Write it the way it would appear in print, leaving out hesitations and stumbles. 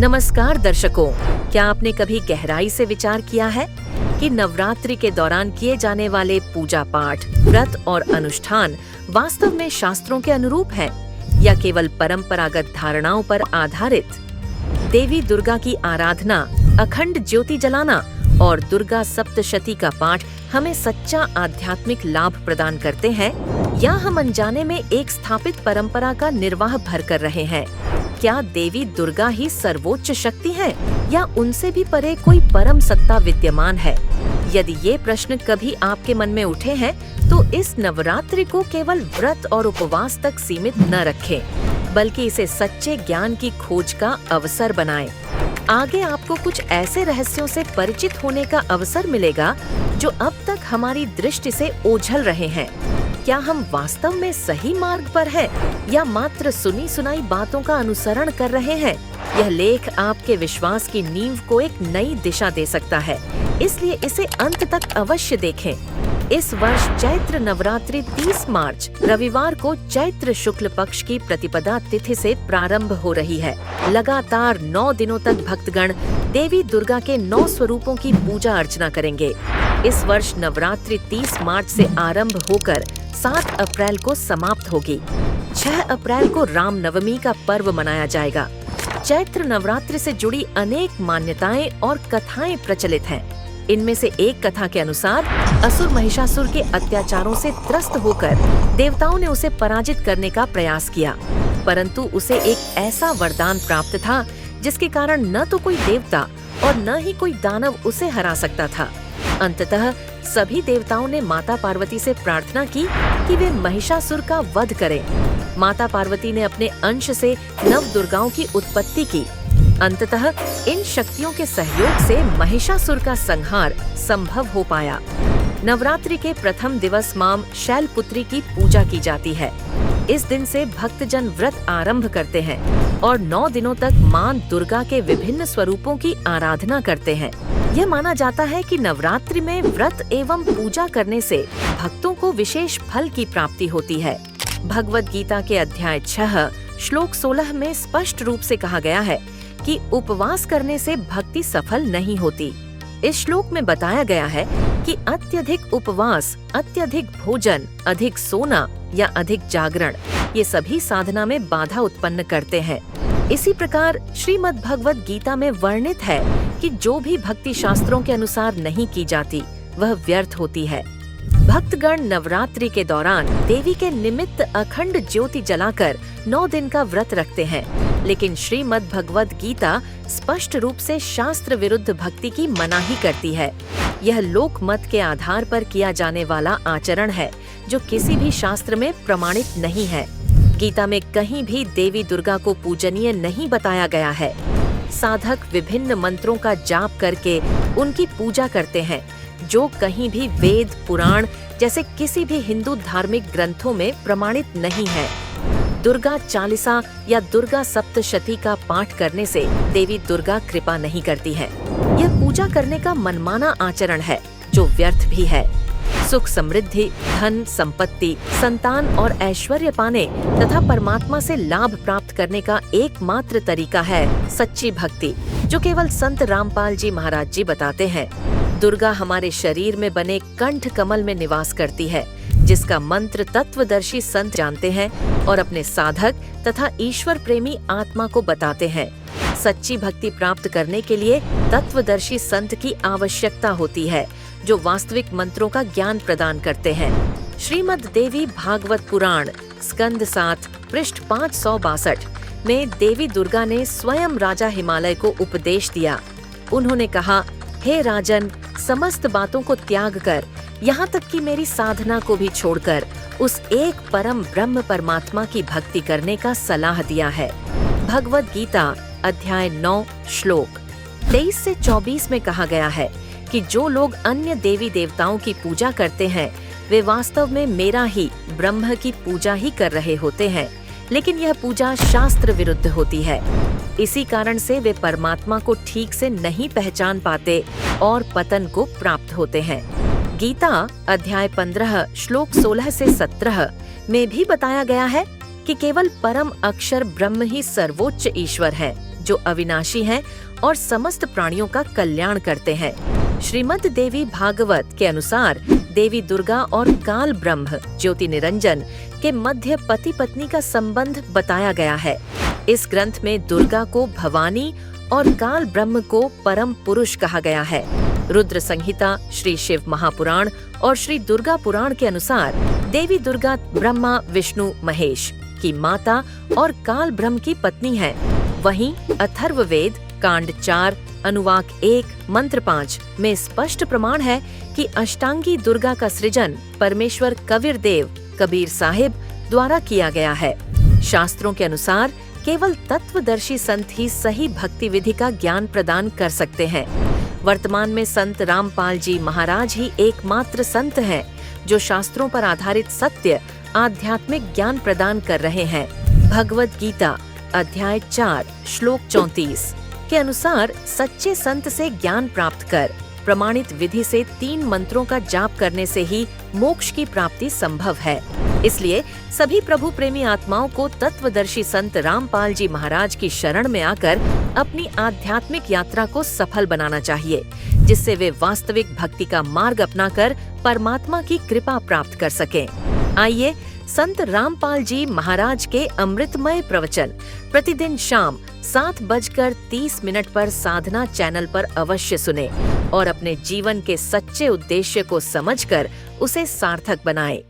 नमस्कार दर्शकों, क्या आपने कभी गहराई से विचार किया है कि नवरात्रि के दौरान किए जाने वाले पूजा पाठ, व्रत और अनुष्ठान वास्तव में शास्त्रों के अनुरूप हैं या केवल परंपरागत धारणाओं पर आधारित? देवी दुर्गा की आराधना, अखंड ज्योति जलाना और दुर्गा सप्तशती का पाठ हमें सच्चा आध्यात्मिक लाभ प्रदान करते हैं या हम अनजाने में एक स्थापित परंपरा का निर्वाह भर कर रहे हैं? क्या देवी दुर्गा ही सर्वोच्च शक्ति है या उनसे भी परे कोई परम सत्ता विद्यमान है? यदि ये प्रश्न कभी आपके मन में उठे हैं, तो इस नवरात्रि को केवल व्रत और उपवास तक सीमित न रखें, बल्कि इसे सच्चे ज्ञान की खोज का अवसर बनाएं। आगे आपको कुछ ऐसे रहस्यों से परिचित होने का अवसर मिलेगा जो अब तक हमारी दृष्टि से ओझल रहे हैं। क्या हम वास्तव में सही मार्ग पर हैं या मात्र सुनी सुनाई बातों का अनुसरण कर रहे हैं? यह लेख आपके विश्वास की नींव को एक नई दिशा दे सकता है, इसलिए इसे अंत तक अवश्य देखें। इस वर्ष चैत्र नवरात्रि 30 मार्च रविवार को चैत्र शुक्ल पक्ष की प्रतिपदा तिथि से प्रारंभ हो रही है। लगातार 9 दिनों तक भक्तगण देवी दुर्गा के 9 स्वरूपों की पूजा अर्चना करेंगे। इस वर्ष नवरात्रि 30 मार्च से आरंभ होकर 7 अप्रैल को समाप्त होगी। 6 अप्रैल को राम नवमी का पर्व मनाया जाएगा। चैत्र नवरात्रि से जुड़ी अनेक मान्यताएं और कथाएं प्रचलित हैं। इनमें से एक कथा के अनुसार असुर महिषासुर के अत्याचारों से त्रस्त होकर देवताओं ने उसे पराजित करने का प्रयास किया, परंतु उसे एक ऐसा वरदान प्राप्त था जिसके कारण न तो कोई देवता और न ही कोई दानव उसे हरा सकता था। अंततः सभी देवताओं ने माता पार्वती से प्रार्थना की कि वे महिषासुर का वध करें। माता पार्वती ने अपने अंश से नव दुर्गाओं की उत्पत्ति की। अंततः इन शक्तियों के सहयोग से महिषासुर का संहार संभव हो पाया। नवरात्रि के प्रथम दिवस मां शैलपुत्री की पूजा की जाती है। इस दिन से भक्तजन व्रत आरंभ करते हैं और 9 दिनों तक मां दुर्गा के विभिन्न स्वरूपों की आराधना करते हैं। यह माना जाता है कि नवरात्रि में व्रत एवं पूजा करने से भक्तों को विशेष फल की प्राप्ति होती है। भगवद गीता के अध्याय 6 श्लोक 16 में स्पष्ट रूप से कहा गया है कि उपवास करने से भक्ति सफल नहीं होती। इस श्लोक में बताया गया है कि अत्यधिक उपवास, अत्यधिक भोजन, अधिक सोना या अधिक जागरण, ये सभी साधना में बाधा उत्पन्न करते हैं। इसी प्रकार श्रीमद् भगवद गीता में वर्णित है कि जो भी भक्ति शास्त्रों के अनुसार नहीं की जाती, वह व्यर्थ होती है। भक्तगण नवरात्रि के दौरान देवी के निमित्त अखंड ज्योति जलाकर 9 दिन का व्रत रखते हैं, लेकिन श्रीमद् भगवद गीता स्पष्ट रूप से शास्त्र विरुद्ध भक्ति की मनाही करती है। यह लोक मत के आधार पर किया जाने वाला आचरण है जो किसी भी शास्त्र में प्रमाणित नहीं है। गीता में कहीं भी देवी दुर्गा को पूजनीय नहीं बताया गया है। साधक विभिन्न मंत्रों का जाप करके उनकी पूजा करते हैं, जो कहीं भी वेद, पुराण जैसे किसी भी हिंदू धार्मिक ग्रंथों में प्रमाणित नहीं है। दुर्गा चालीसा या दुर्गा सप्तशती का पाठ करने से देवी दुर्गा कृपा नहीं करती है। यह पूजा करने का मनमाना आचरण है जो व्यर्थ भी है। सुख, समृद्धि, धन, संपत्ति, संतान और ऐश्वर्य पाने तथा परमात्मा से लाभ प्राप्त करने का एकमात्र तरीका है सच्ची भक्ति, जो केवल संत रामपाल जी महाराज जी बताते हैं। दुर्गा हमारे शरीर में बने कंठ कमल में निवास करती है, जिसका मंत्र तत्वदर्शी संत जानते हैं और अपने साधक तथा ईश्वर प्रेमी आत्मा को बताते हैं। सच्ची भक्ति प्राप्त करने के लिए तत्वदर्शी संत की आवश्यकता होती है, जो वास्तविक मंत्रों का ज्ञान प्रदान करते हैं। श्रीमद् देवी भागवत पुराण स्कंद 7 पृष्ठ 562 में देवी दुर्गा ने स्वयं राजा हिमालय को उपदेश दिया। उन्होंने कहा, हे राजन, समस्त बातों को त्याग कर, यहाँ तक कि मेरी साधना को भी छोड़कर उस एक परम ब्रह्म परमात्मा की भक्ति करने का सलाह दिया है। भगवद गीता अध्याय 9 श्लोक 23 से 24 में कहा गया है कि जो लोग अन्य देवी देवताओं की पूजा करते हैं, वे वास्तव में मेरा ही, ब्रह्म की पूजा ही कर रहे होते हैं, लेकिन यह पूजा शास्त्र विरुद्ध होती है। इसी कारण से वे परमात्मा को ठीक से नहीं पहचान पाते और पतन को प्राप्त होते हैं। गीता अध्याय 15 श्लोक 16 से 17 में भी बताया गया है कि केवल परम अक्षर ब्रह्म ही सर्वोच्च ईश्वर है, जो अविनाशी हैं और समस्त प्राणियों का कल्याण करते हैं। श्रीमद् देवी भागवत के अनुसार देवी दुर्गा और काल ब्रह्म ज्योति निरंजन के मध्य पति पत्नी का संबंध बताया गया है। इस ग्रंथ में दुर्गा को भवानी और काल ब्रह्म को परम पुरुष कहा गया है। रुद्र संहिता, श्री शिव महापुराण और श्री दुर्गा पुराण के अनुसार देवी दुर्गा ब्रह्मा, विष्णु, महेश की माता और काल ब्रह्म की पत्नी है। वहीं अथर्ववेद कांड 4 अनुवाक 1 मंत्र 5 में स्पष्ट प्रमाण है कि अष्टांगी दुर्गा का सृजन परमेश्वर कबीर देव कबीर साहिब द्वारा किया गया है। शास्त्रों के अनुसार केवल तत्वदर्शी संत ही सही भक्ति विधि का ज्ञान प्रदान कर सकते हैं। वर्तमान में संत रामपाल जी महाराज ही एकमात्र संत हैं जो शास्त्रों पर आधारित सत्य आध्यात्मिक ज्ञान प्रदान कर रहे हैं। भगवद गीता अध्याय 4 श्लोक 34 के अनुसार सच्चे संत से ज्ञान प्राप्त कर प्रमाणित विधि से 3 मंत्रों का जाप करने से ही मोक्ष की प्राप्ति संभव है। इसलिए सभी प्रभु प्रेमी आत्माओं को तत्वदर्शी संत रामपाल जी महाराज की शरण में आकर अपनी आध्यात्मिक यात्रा को सफल बनाना चाहिए, जिससे वे वास्तविक भक्ति का मार्ग अपनाकर परमात्मा की कृपा प्राप्त कर सकें। आइए संत रामपाल जी महाराज के अमृतमय प्रवचन प्रतिदिन शाम 7:30 पर साधना चैनल पर अवश्य सुने और अपने जीवन के सच्चे उद्देश्य को समझकर उसे सार्थक बनाएं।